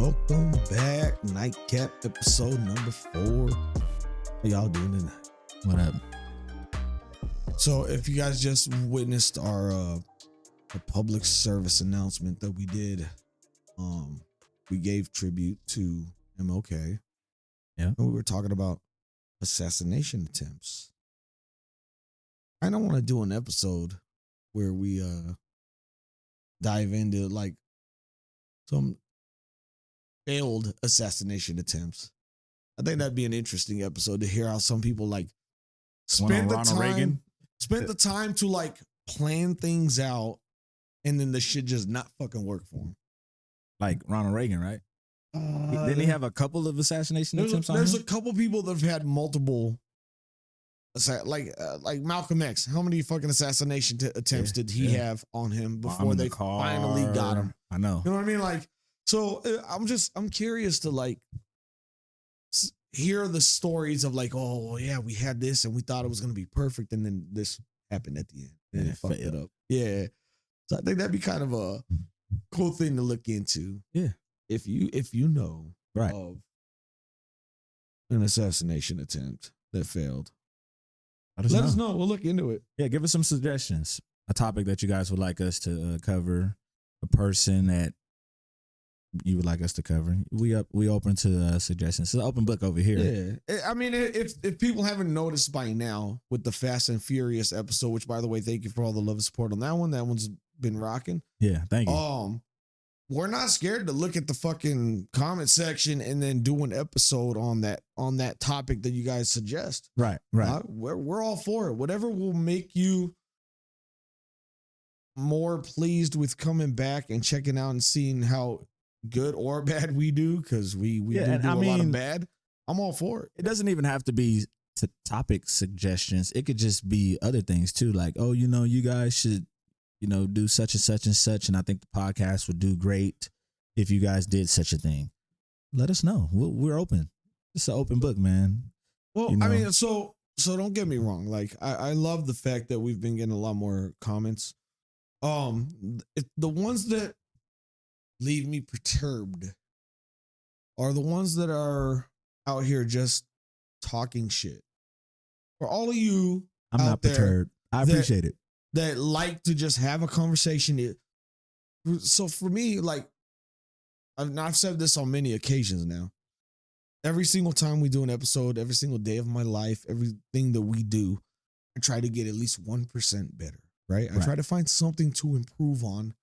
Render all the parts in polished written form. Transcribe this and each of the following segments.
Welcome back. Nightcap episode number 4. How y'all doing tonight? What up? So if you guys just witnessed our public service announcement that we did, we gave tribute to MLK. Yeah. And we were talking about assassination attempts. I don't want to do an episode where we dive into like some failed assassination attempts. I think that'd be an interesting episode to hear how some people like spent the time to like plan things out, and then the shit just not fucking work for him. Like Ronald Reagan, right? Didn't he have a couple of assassination attempts on him? There's a couple people that have had multiple, like Malcolm X. How many fucking assassination attempts did he have on him before they finally got him? I know. You know what I mean? Like, so I'm curious to like hear the stories of like, oh yeah, we had this and we thought it was gonna be perfect, and then this happened at the end and it fucked it up. Yeah. So I think that'd be kind of a cool thing to look into. Yeah. If you know right of an assassination attempt that failed, let us know. We'll look into it. Yeah, give us some suggestions. A topic that you guys would like us to cover, a person that you would like us to cover. We open to suggestions. It's an open book over here. Yeah, I mean, if people haven't noticed by now with the Fast and Furious episode, which by the way, thank you for all the love and support on that one. That one's been rocking. Yeah, thank you. We're not scared to look at the fucking comment section and then do an episode on that topic that you guys suggest. Right. We're all for it. Whatever will make you more pleased with coming back and checking out and seeing how good or bad we do, because we do a lot of bad. I'm all for it. It doesn't even have to be topic suggestions. It could just be other things too, like, oh, you guys should do such and such and such, and I think the podcast would do great if you guys did such a thing. Let us know. We're open. It's an open book, man. Well, I mean, so don't get me wrong. Like, I love the fact that we've been getting a lot more comments. The ones that leave me perturbed are the ones that are out here just talking shit. For all of you, I'm not perturbed. I appreciate it. That like to just have a conversation. So for me, like, I've said this on many occasions now. Every single time we do an episode, every single day of my life, everything that we do, I try to get at least 1% better, right? I try to find something to improve on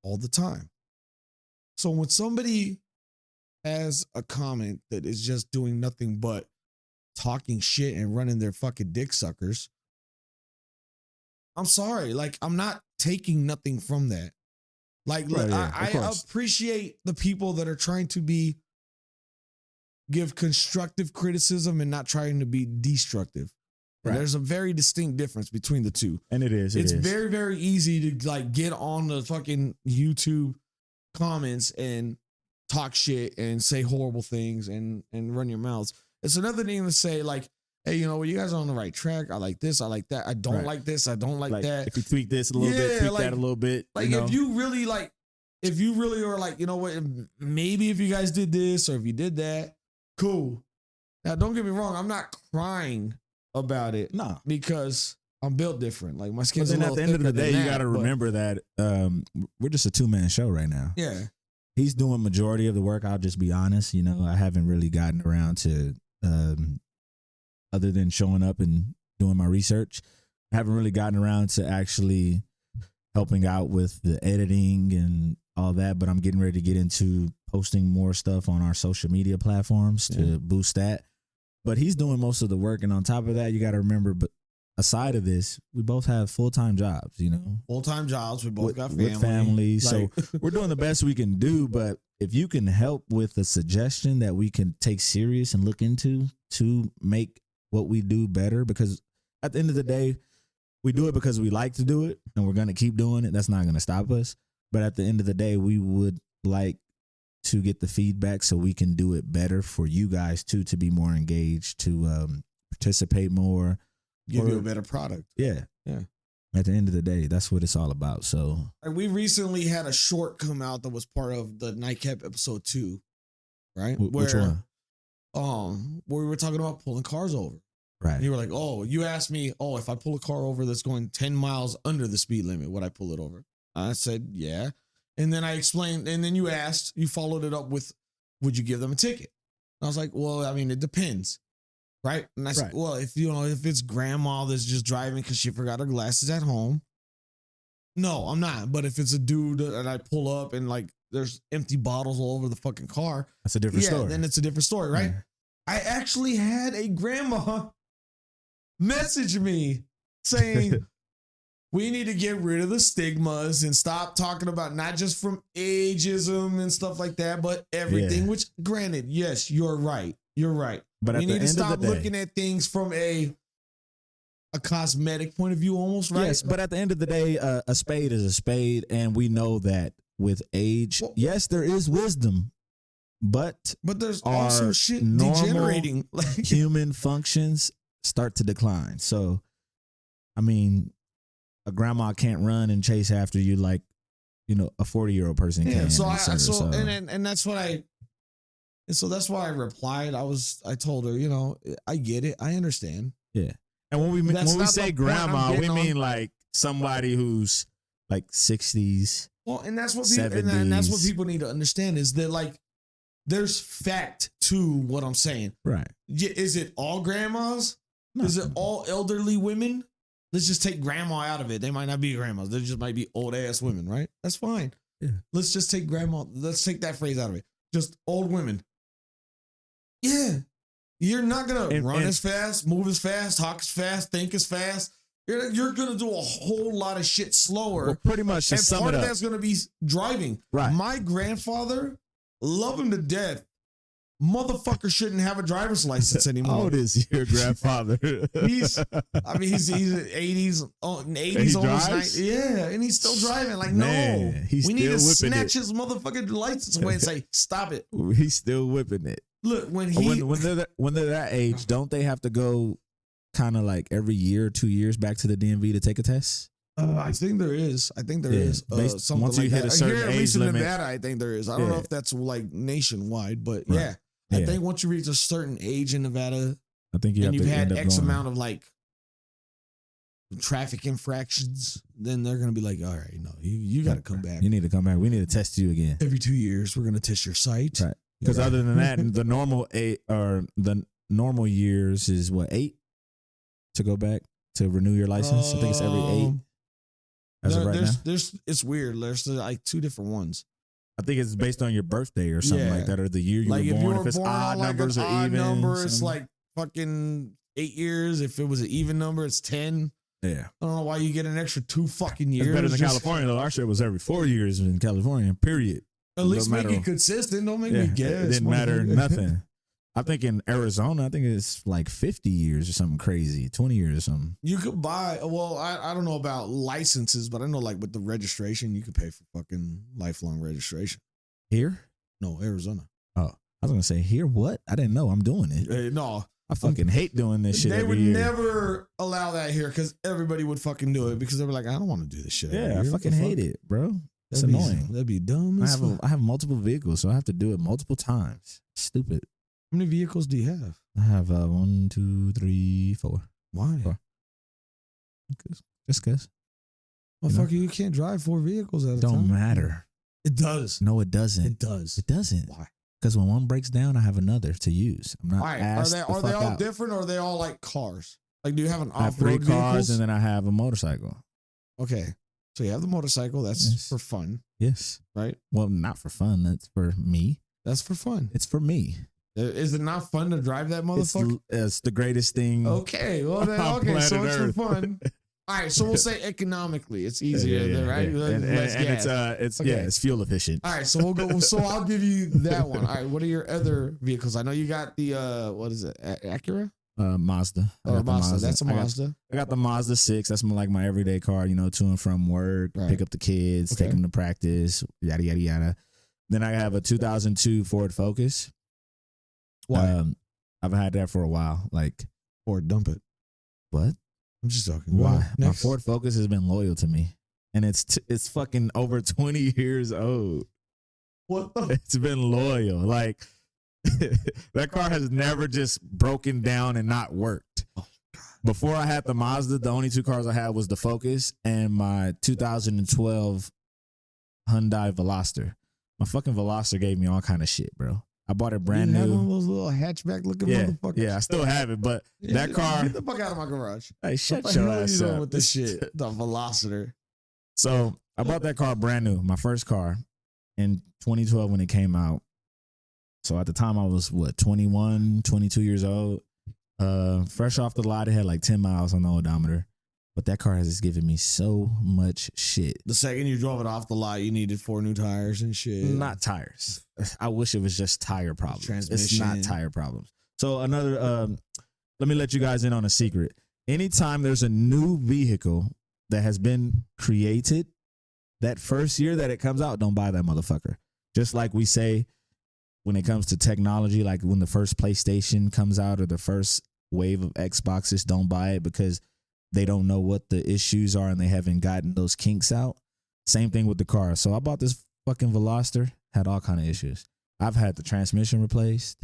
all the time. So when somebody has a comment that is just doing nothing but talking shit and running their fucking dick suckers, I'm sorry. Like, I'm not taking nothing from that. Like, I appreciate the people that are trying to give constructive criticism and not trying to be destructive. Right. And there's a very distinct difference between the two. And it's very, very easy to like get on the fucking YouTube comments and talk shit and say horrible things and run your mouths. It's another thing to say like, hey, you guys are on the right track. I like this. I like that. I don't like this. I don't like that. If you tweak this a little bit, tweak that a little bit. Like, if you really are like, you know what, maybe if you guys did this or if you did that, cool. Now, don't get me wrong. I'm not crying about it. No. Because I'm built different. Like, my skin's a little thicker. At the end of the day, you got to remember that we're just a 2-man show right now. Yeah. He's doing majority of the work. I'll just be honest. I haven't really gotten around to other than showing up and doing my research, I haven't really gotten around to actually helping out with the editing and all that, but I'm getting ready to get into posting more stuff on our social media platforms to boost that. But he's doing most of the work. And on top of that, you got to remember, but aside of this, we both have full-time jobs, Full-time jobs. We both got families. Like, so we're doing the best we can do. But if you can help with a suggestion that we can take serious and look into to make what we do better, because at the end of the day, we do it because we like to do it and we're going to keep doing it. That's not going to stop us. But at the end of the day, we would like to get the feedback so we can do it better for you guys too, to be more engaged, to participate more, give you a better product. Yeah. At the end of the day, that's what it's all about. So, and we recently had a short come out that was part of the Nightcap episode 2. right? Which one? Where we were talking about pulling cars over. Right. And you were like, oh, you asked me, oh, if I pull a car over that's going 10 miles under the speed limit, would I pull it over? I said, yeah. And then I explained, and then you followed it up with, would you give them a ticket? And I was like, well, I mean, it depends. Right. And I said, well, if it's grandma that's just driving because she forgot her glasses at home, no, I'm not. But if it's a dude and I pull up and like there's empty bottles all over the fucking car, that's a different story. Then it's a different story, right? Yeah. I actually had a grandma message me saying, we need to get rid of the stigmas and stop talking about not just from ageism and stuff like that, but everything, which granted, yes, you're right. You're right. But we need to stop looking at things from a cosmetic point of view almost, right? Yes, but at the end of the day, a spade is a spade. And we know that with age, yes, there is wisdom, but there's also shit degenerating. Human functions start to decline. So, I mean, a grandma can't run and chase after you like, a 40-year-old person can. And that's what so that's why I replied. I told her, I get it. I understand. Yeah. And when we say grandma, we mean like somebody who's like 60s. Well, and that's what people, and that's what people need to understand is that like there's fact to what I'm saying. Right. Is it all grandmas? No. Is it all elderly women? Let's just take grandma out of it. They might not be grandmas. They just might be old ass women, right? That's fine. Yeah. Let's just take grandma. Let's take that phrase out of it. Just old women. Yeah. You're not going to run as fast, move as fast, talk as fast, think as fast. You're going to do a whole lot of shit slower. Well, pretty much. And part of that's going to be driving. Right. My grandfather, love him to death. Motherfucker shouldn't have a driver's license anymore. How old is your grandfather? he's 80s, almost 90s. Yeah, and he's still driving. Like, man, no, we need to snatch his motherfucking license away and say, stop it. He's still whipping it. Look, when they're that age, don't they have to go kind of like every year or 2 years back to the DMV to take a test? I think there is. Something once you like hit that. a certain Here, at age least limit, in Nevada, I think there is. I don't know if that's like nationwide, but right. I think once you reach a certain age in Nevada, I think you've had X amount of like traffic infractions, then they're gonna be like, all right, no, you got to come back. You need to come back. We need to test you again every 2 years. We're gonna test your sight, right? Because other than that, the normal years is what, 8 to go back to renew your license. I think it's every 8. As of right now, it's weird. There's like 2 different ones. I think it's based on your birthday or something like that, or the year you were born. If it's odd numbers or even number, it's like fucking 8 years. If it was an even number, it's 10. Yeah. I don't know why you get an extra 2 fucking years. It's better than California, though. Our shit was every 4 years in California, period. At least make it consistent. Don't make me guess. It didn't matter nothing. I think in Arizona, I think it's like 50 years or something crazy, 20 years or something. You could buy, I don't know about licenses, but I know like with the registration, you could pay for fucking lifelong registration. Here? No, Arizona. Oh, I was going to say, here what? I didn't know. I'm doing it. No. I fucking hate doing this shit They would year. Never allow that here because everybody would fucking do it because they were like, I don't want to do this shit. Yeah, I fucking hate it, bro. It's annoying. That'd be dumb. I have multiple vehicles, so I have to do it multiple times. Stupid. How many vehicles do you have? I have 1, 2, 3, 4. Why? 4. Just cause. Motherfucker, you can't drive 4 vehicles at a time. Don't matter. It does. No, it doesn't. It does. It doesn't. Why? Because when one breaks down, I have another to use. I'm not asked Are they all different or are they all like cars? Like, do you have an off-road I have 3 cars vehicles? and then I have a motorcycle. Okay. So you have the motorcycle. That's for fun. Yes. Right? Well, not for fun. That's for me. That's for fun. It's for me. Is it not fun to drive that motherfucker? It's the greatest thing. Okay. Well, then, so it's for fun. All right. So we'll say economically, it's easier, right? Yeah. And it's fuel efficient. All right. So we'll go. So I'll give you that one. All right. What are your other vehicles? I know you got the what is it? Acura? Mazda. Mazda. That's a Mazda. I got the Mazda 6. That's my everyday car, to and from work, pick up the kids, take them to practice, yada, yada, yada. Then I have a 2002 Ford Focus. Why? I've had that for a while. Like, Ford, dump it. What? I'm just talking. Why? My Ford Focus has been loyal to me. And it's fucking over 20 years old. What the? It's been loyal. Like, That car has never just broken down and not worked. Oh, Before I had the Mazda, the only two cars I had was the Focus and my 2012 Hyundai Veloster. My fucking Veloster gave me all kind of shit, bro. I bought it brand you had one new. of those little hatchback looking Yeah, motherfuckers. yeah, I still have it, but that car. Get the fuck out of my garage. Hey, shut What the your hell are ass you doing up with this shit? The Velociter. So I bought that car brand new, my first car in 2012 when it came out. So at the time I was 21, 22 years old. Fresh off the lot, it had like 10 miles on the odometer. But that car has just given me so much shit. The second you drove it off the lot, you needed 4 new tires and shit. Not tires. I wish it was just tire problems. It's not Transmission. tire problems. So another, let me let you guys in on a secret. Anytime there's a new vehicle that has been created, that first year that it comes out, don't buy that motherfucker. Just like we say when it comes to technology, like when the first PlayStation comes out or the first wave of Xboxes, don't buy it because they don't know what the issues are and they haven't gotten those kinks out. Same thing with the car. So I bought this fucking Veloster, had all kind of issues. I've had the transmission replaced.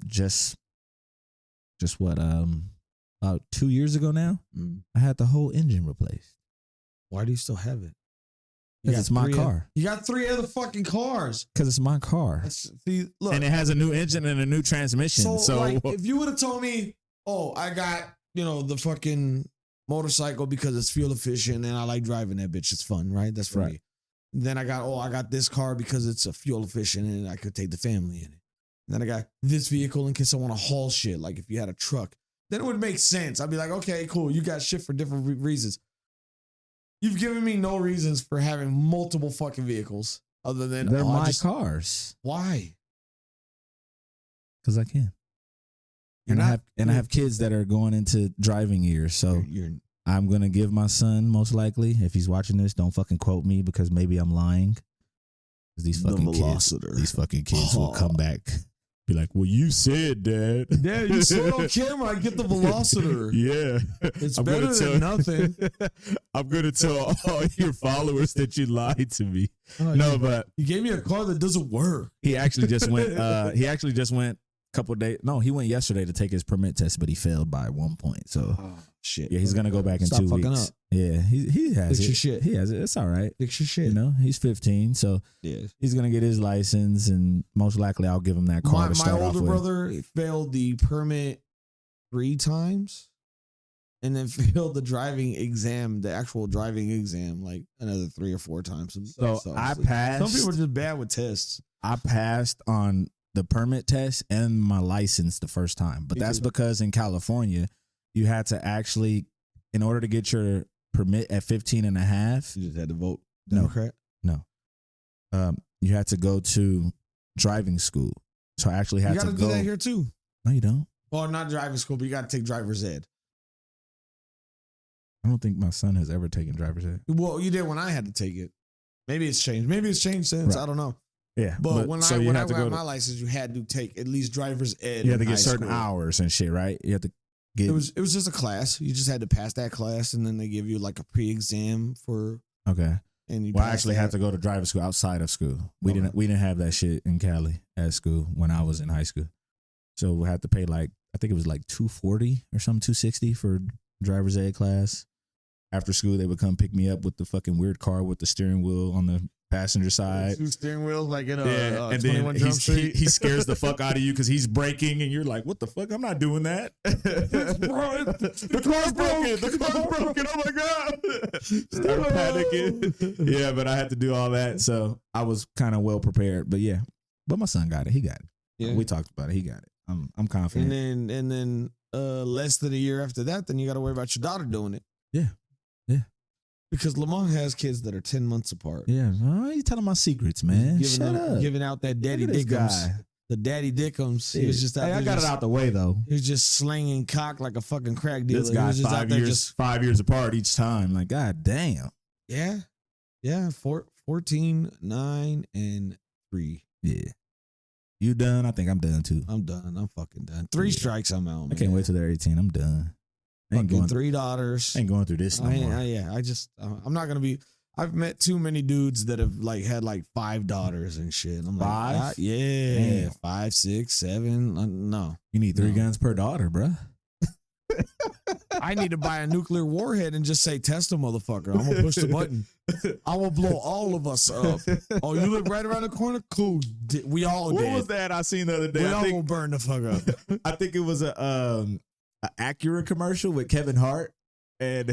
Just what, about 2 years ago now, I had the whole engine replaced. Why do you still have it? Because it's my car. You got 3 other fucking cars. Because it's my car. See, look. And it has a new engine and a new transmission. So like, if you would have told me, oh, I got, the fucking motorcycle because it's fuel efficient and I like driving that bitch. It's fun, right? That's for me. And then I got this car because it's a fuel efficient and I could take the family in it. And then I got this vehicle in case I want to haul shit. Like if you had a truck, then it would make sense. I'd be like, okay, cool. You got shit for different reasons. You've given me no reasons for having multiple fucking vehicles other than they're my cars. Why? Because I can. I have kids that are going into driving years. So I'm gonna give my son, most likely, if he's watching this, don't fucking quote me because maybe I'm lying. These fucking kids will come back. Be like, well, you said, Dad. Yeah, you saw it on camera. I get the Velociter. Yeah. It's better than nothing. I'm going to tell all your followers that you lied to me. But you gave me a car that doesn't work. He actually just went, a couple of days. No, he went yesterday to take his permit test, but he failed by 1 point. So, shit. Yeah, he's going to go back in 2 weeks. Up. Yeah, he has Fix it. Your shit. He has it. It's all right. Fix your shit. He's 15, so he's going to get his license, and most likely I'll give him that car to start off with. My older brother failed the permit 3 times and then failed the driving exam, the actual driving exam, like another 3 or 4 times. So I passed. Some people are just bad with tests. I passed on the permit test and my license the first time. But that's because in California, you had to actually, in order to get your permit at 15 and a half. You just had to vote Democrat? No. You had to go to driving school. So I actually had to go. You got to do that here too. No, you don't. Well, not driving school, but you got to take driver's ed. I don't think my son has ever taken driver's ed. Well, you did when I had to take it. Maybe it's changed. Maybe it's changed since. Right. I don't know. Yeah, but when I got my license, you had to take at least driver's ed. You had to get certain hours and shit, right? You had to get. It was just a class. You just had to pass that class, and then they give you like a pre-exam for. Okay. And you I actually had to go to driving school outside of school. We didn't have that shit in Cali at school when I was in high school. So we had to pay I think it was like $240 or something, $260 for driver's ed class. After school, they would come pick me up with the fucking weird car with the steering wheel on the passenger side. 2 steering wheels like in a and 21 then Jump Street. he scares the fuck out of you because he's braking and you're like, what the fuck? I'm not doing that. The car's broken. The car's broken. Oh my God. Start panicking. Yeah, but I had to do all that. So I was kind of well prepared. But yeah, but my son got it. He got it. Yeah. We talked about it. He got it. I'm confident. And then less than a year after that, then you got to worry about your daughter doing it. Yeah. Yeah. Because Lamont has kids that are 10 months apart. Yeah. Why are you telling my secrets, man? Shut up. Giving out that daddy dickums. The daddy dickums. Yeah. He was just out there. I got it out the way, though. He was just slinging cock like a fucking crack dealer. This guy 5 years apart each time. Like, God damn. Yeah. Yeah. 14, 9, and 3. Yeah. You done? I think I'm done, too. I'm done. I'm fucking done. 3 strikes, I'm out, man. I can't wait till they're 18. I'm done. Fucking 3 daughters. Ain't going through this no more. I'm not going to be. I've met too many dudes that have like had like 5 daughters and shit. I'm like, Five? yeah, Damn. 5, 6, 7. No, You need 3 No. guns per daughter, bruh. I need to buy a nuclear warhead and just say, test a motherfucker. I'm gonna push the button. I will blow all of us up. Oh, you live right around the corner? Cool. We all What did. was that I seen the other day? We I all think, gonna burn the fuck up. I think it was a Acura commercial with Kevin Hart, and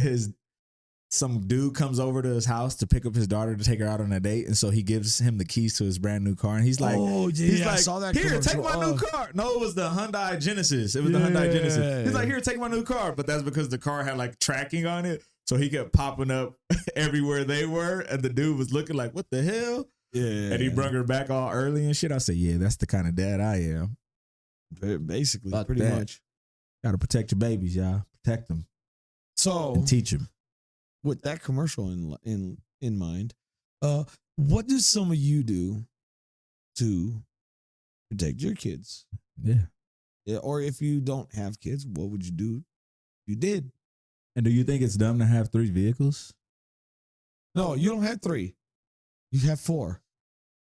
some dude comes over to his house to pick up his daughter to take her out on a date, and so he gives him the keys to his brand new car, and he's like, oh yeah, he's like, I saw that. here, take commercial. my new car. No, it was the Hyundai Genesis. It was the Hyundai Genesis. Yeah. He's like, here, take my new car, but that's because the car had like tracking on it, so he kept popping up everywhere they were, and the dude was looking like, what the hell? Yeah, And he brought her back all early and shit. I said, yeah, that's the kind of dad I am. basically, Fuck pretty that. much. Got to protect your babies, y'all. Protect them So and teach them. with that commercial in mind, what do some of you do to protect your kids? Yeah. Yeah, or if you don't have kids, what would you do if you did? And do you think it's dumb to have 3 vehicles? No, you don't have 3. You have 4.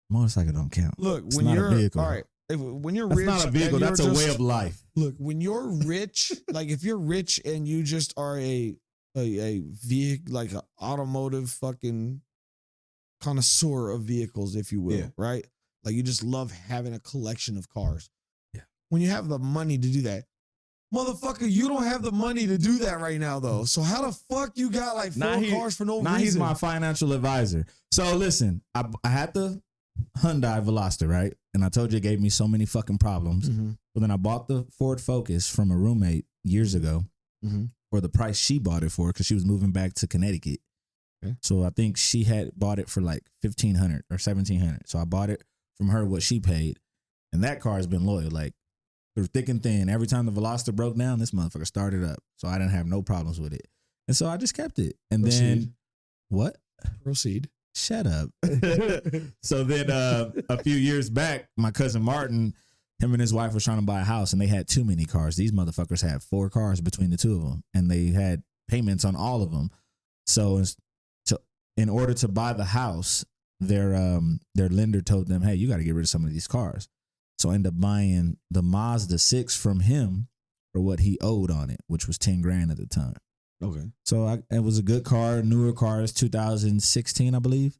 Motorcycle don't count. Look, It's when not a you're vehicle. all right, when you're That's rich, not a vehicle. and That's you're a way just- of life. Look, when you're rich, like if you're rich and you just are a vehicle, like an automotive fucking connoisseur of vehicles, if you will, Yeah. right? Like you just love having a collection of cars. Yeah. When you have the money to do that, motherfucker, you don't have the money to do that right now, though. So how the fuck you got like 4 cars for no Now reason? he's my financial advisor. So listen, I had the Hyundai Veloster, right? And I told you it gave me so many fucking problems. Mhm. But then I bought the Ford Focus from a roommate years ago Mhm. for the price she bought it for because she was moving back to Connecticut. Okay. So I think she had bought it for like $1,500 or $1,700. So I bought it from her what she paid. And that car has been loyal. Like through thick and thin. Every time the Veloster broke down, this motherfucker started up. So I didn't have no problems with it. And so I just kept it. And then Proceed. what? Proceed. Shut up. So then a few years back, my cousin Martin, him and his wife was trying to buy a house and they had too many cars. These motherfuckers had 4 cars between the two of them and they had payments on all of them. So in order to buy the house, their lender told them, hey, you got to get rid of some of these cars. So I ended up buying the Mazda 6 from him for what he owed on it, which was $10,000 at the time. Okay. So it was a good car, newer car. It's 2016, I believe.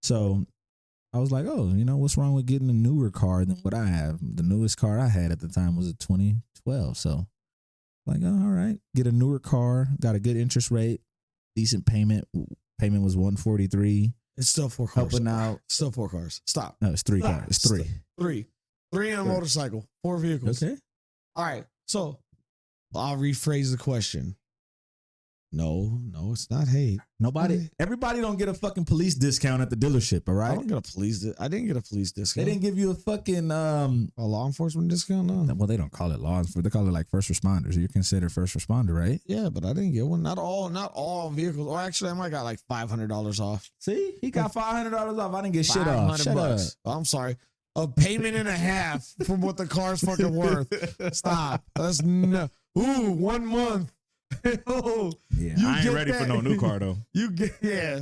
So I was like, oh, you know, what's wrong with getting a newer car than what I have? The newest car I had at the time was a 2012. So like, oh, all right, get a newer car, got a good interest rate, decent payment. Payment was $143. It's still 4 cars. Helping out. Still 4 cars. Stop. No, it's 3 Stop. cars. It's 3. 3 on a motorcycle. 4 vehicles. Okay. All right. So I'll rephrase the question. No, it's not hate. Everybody don't get a fucking police discount at the dealership, all I right? don't get a police. I didn't get a police They discount. didn't give you a fucking a law enforcement discount. No. well, they don't call it law enforcement. They call it like first responders. You're considered first responder, right? Yeah, but I didn't get one. Not all vehicles. Or actually, I might got like $500 off. See, he got $500 off. I didn't get shit off. Shut $500. I'm sorry. A payment and a half from what the car's fucking worth. Stop. That's no. Ooh, 1 month. Oh, Yeah, you I ain't get ready for that. no new car though.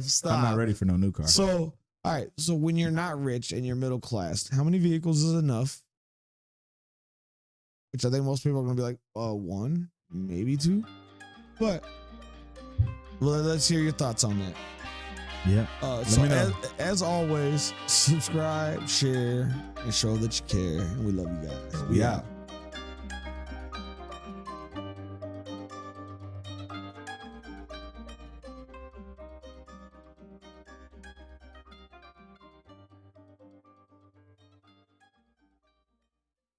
Stop. I'm not ready for no new car. So, all right. So when you're not rich and you're middle class, how many vehicles is enough? Which I think most people are going to be like, 1, maybe 2. But let's hear your thoughts on that. Yeah. So me know. as always, subscribe, share, and show that you care. And we love you guys. We out.